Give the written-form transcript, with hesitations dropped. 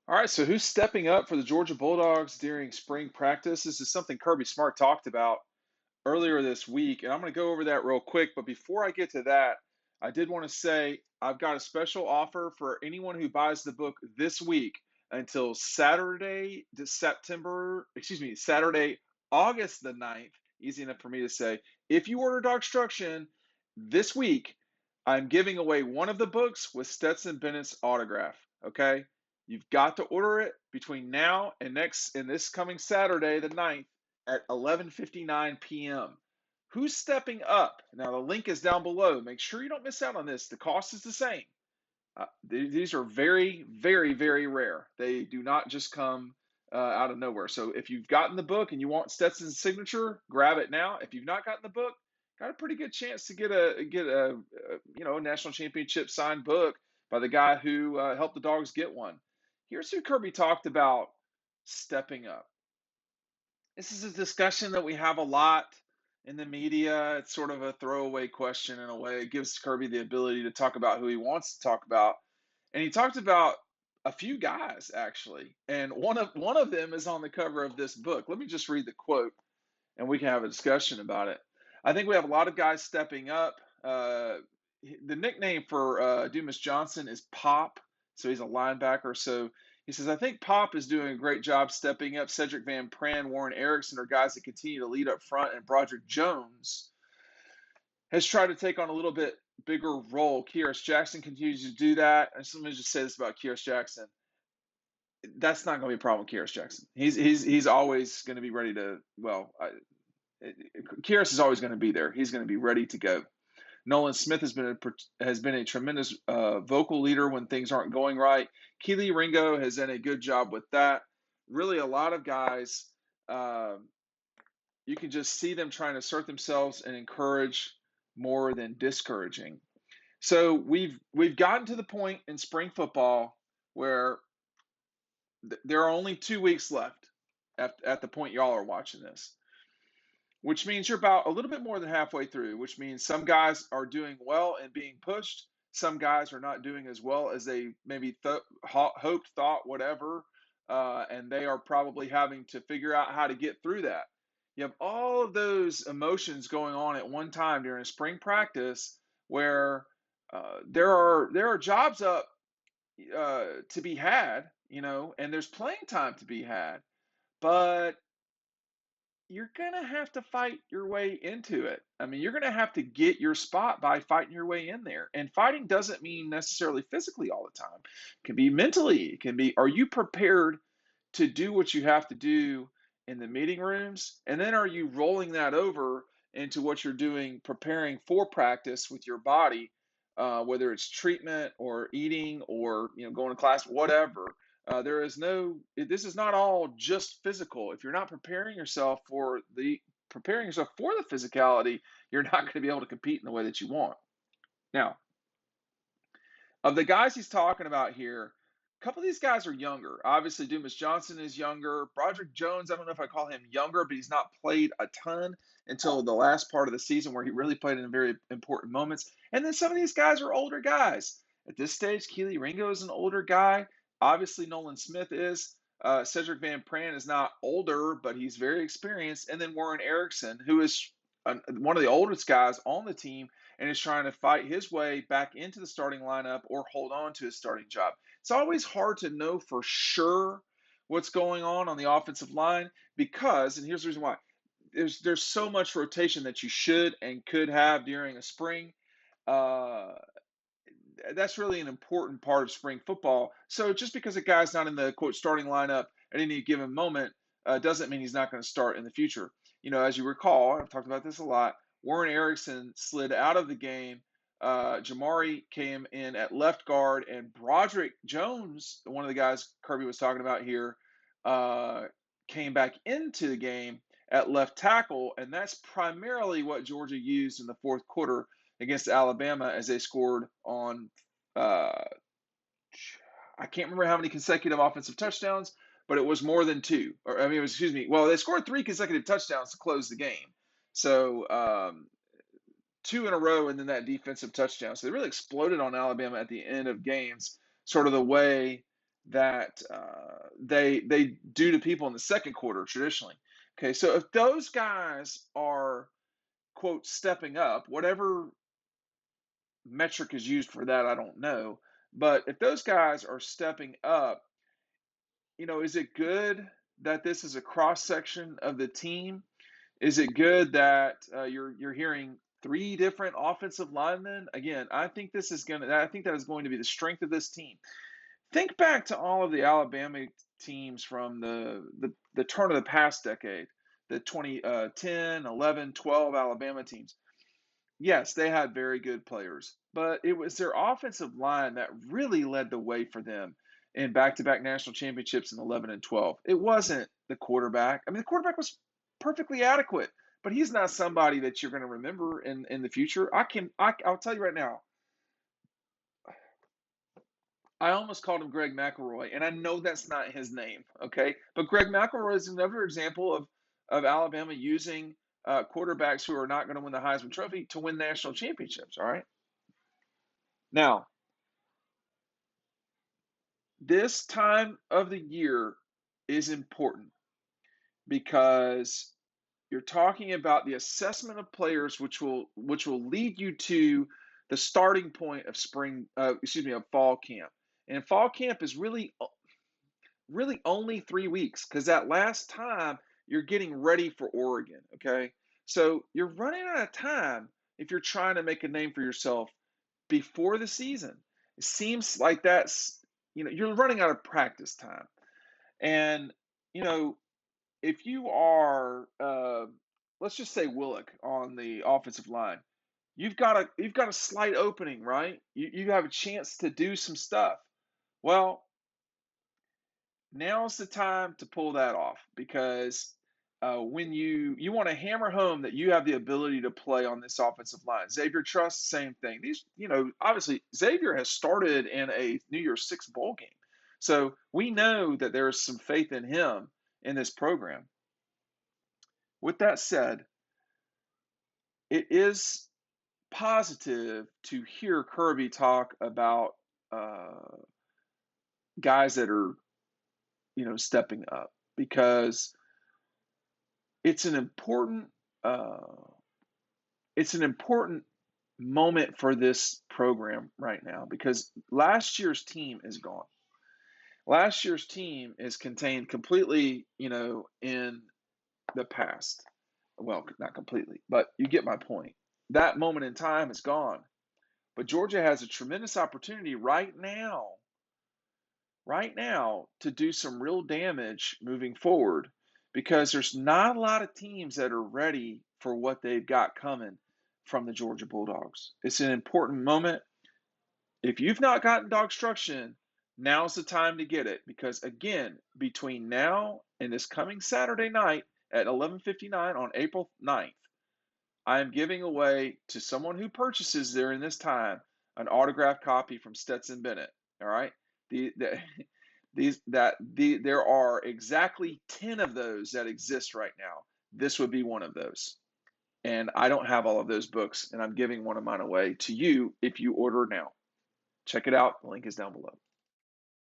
All right, so who's stepping up for the Georgia Bulldogs during spring practice? This is something Kirby Smart talked about earlier this week, and I'm going to go over that real quick. But before I get to that, I did want to say I've got a special offer for anyone who buys the book this week until Saturday, August the 9th. Easy enough for me to say. If you order DAWGSTRUCTION this week, I'm giving away one of the books with Stetson Bennett's autograph. Okay? You've got to order it between now and this coming Saturday, the 9th at 11:59 p.m. Who's stepping up? Now the link is down below. Make sure you don't miss out on this. The cost is the same. These are very, very, very rare. They do not just come out of nowhere. So if you've gotten the book and you want Stetson's signature, grab it now. If you've not gotten the book, got a pretty good chance to get a national championship signed book by the guy who helped the Dogs get one. Here's who Kirby talked about stepping up. This is a discussion that we have a lot in the media. It's sort of a throwaway question in a way. It gives Kirby the ability to talk about who he wants to talk about. And he talked about a few guys actually. And one of them is on the cover of this book. Let me just read the quote and we can have a discussion about it. I think we have a lot of guys stepping up. The nickname for Dumas Johnson is Pop. So he's a linebacker. So he says, I think Pop is doing a great job stepping up. Cedric Van Pran, Warren Erickson are guys that continue to lead up front, and Broderick Jones has tried to take on a little bit bigger role. Keiris Jackson continues to do that. And let me just say this about Keiris Jackson. That's not going to be a problem with Keiris Jackson. He's always going to be ready to, Keiris is always going to be there. He's going to be ready to go. Nolan Smith has been a tremendous vocal leader when things aren't going right. Keely Ringo has done a good job with that. Really, a lot of guys, you can just see them trying to assert themselves and encourage more than discouraging. So we've gotten to the point in spring football where there are only 2 weeks left at the point y'all are watching this, which means you're about a little bit more than halfway through, which means some guys are doing well and being pushed. Some guys are not doing as well as they maybe hoped, thought, whatever, and they are probably having to figure out how to get through that. You have all of those emotions going on at one time during a spring practice where there are jobs up to be had, and there's playing time to be had, but you're going to have to fight your way into it. I mean, you're going to have to get your spot by fighting your way in there. And fighting doesn't mean necessarily physically all the time. It can be mentally. It can be, are you prepared to do what you have to do in the meeting rooms? And then are you rolling that over into what you're doing, preparing for practice with your body, whether it's treatment or eating or going to class, whatever. This is not all just physical. If you're not preparing yourself for the physicality, you're not going to be able to compete in the way that you want. Now, of the guys he's talking about here, a couple of these guys are younger. Obviously, Dumas Johnson is younger. Broderick Jones, I don't know if I call him younger, but he's not played a ton until the last part of the season where he really played in very important moments. And then some of these guys are older guys. At this stage, Keely Ringo is an older guy. Obviously, Nolan Smith is. Cedric Van Pran is not older, but he's very experienced. And then Warren Erickson, who is one of the oldest guys on the team and is trying to fight his way back into the starting lineup or hold on to his starting job. It's always hard to know for sure what's going on the offensive line because, and here's the reason why, there's so much rotation that you should and could have during a spring. That's really an important part of spring football. So just because a guy's not in the quote starting lineup at any given moment doesn't mean he's not going to start in the future. As you recall, I've talked about this a lot. Warren Erickson slid out of the game. Jamari came in at left guard, and Broderick Jones, one of the guys Kirby was talking about here, came back into the game at left tackle, and that's primarily what Georgia used in the fourth quarter against Alabama as they scored on, I can't remember how many consecutive offensive touchdowns, but it was more than two. They scored 3 consecutive touchdowns to close the game. So 2 in a row and then that defensive touchdown. So they really exploded on Alabama at the end of games, sort of the way that they do to people in the second quarter traditionally. Okay, so if those guys are, quote, stepping up, whatever metric is used for that, I don't know. But if those guys are stepping up, is it good that this is a cross section of the team? Is it good that you're hearing three different offensive linemen? Again, I think that is going to be the strength of this team. Think back to all of the Alabama teams from the turn of the past decade, the 2010, 11, 12 Alabama teams. Yes, they had very good players, but it was their offensive line that really led the way for them in back-to-back national championships in 11 and 12. It wasn't the quarterback. I mean, the quarterback was perfectly adequate, but he's not somebody that you're going to remember in the future. I'll tell you right now, I almost called him Greg McElroy, and I know that's not his name, okay? But Greg McElroy is another example of Alabama using quarterbacks who are not going to win the Heisman Trophy to win national championships, all right? Now, this time of the year is important because you're talking about the assessment of players, which will lead you to the starting point of fall camp. And fall camp is really only 3 weeks because that last time you're getting ready for Oregon. Okay, so you're running out of time if you're trying to make a name for yourself before the season. It seems like you're running out of practice time. And, if you are, let's just say Willock on the offensive line, you've got a slight opening, right? You have a chance to do some stuff. Well, now's the time to pull that off because when you want to hammer home that you have the ability to play on this offensive line. Xavier Truss, same thing. These, obviously Xavier has started in a New Year's Six bowl game. So we know that there's some faith in him in this program. With that said, it is positive to hear Kirby talk about guys that are, stepping up because it's an important moment for this program right now because last year's team is gone. Last year's team is contained completely, in the past. Well, not completely, but you get my point. That moment in time is gone. But Georgia has a tremendous opportunity right now, to do some real damage moving forward because there's not a lot of teams that are ready for what they've got coming from the Georgia Bulldogs. It's an important moment. If you've not gotten DAWGSTRUCTION, now's the time to get it because, again, between now and this coming Saturday night at 11:59 on April 9th, I am giving away to someone who purchases during this time an autographed copy from Stetson Bennett. All right, there are exactly 10 of those that exist right now. This would be one of those, and I don't have all of those books, and I'm giving one of mine away to you if you order now. Check it out. The link is down below.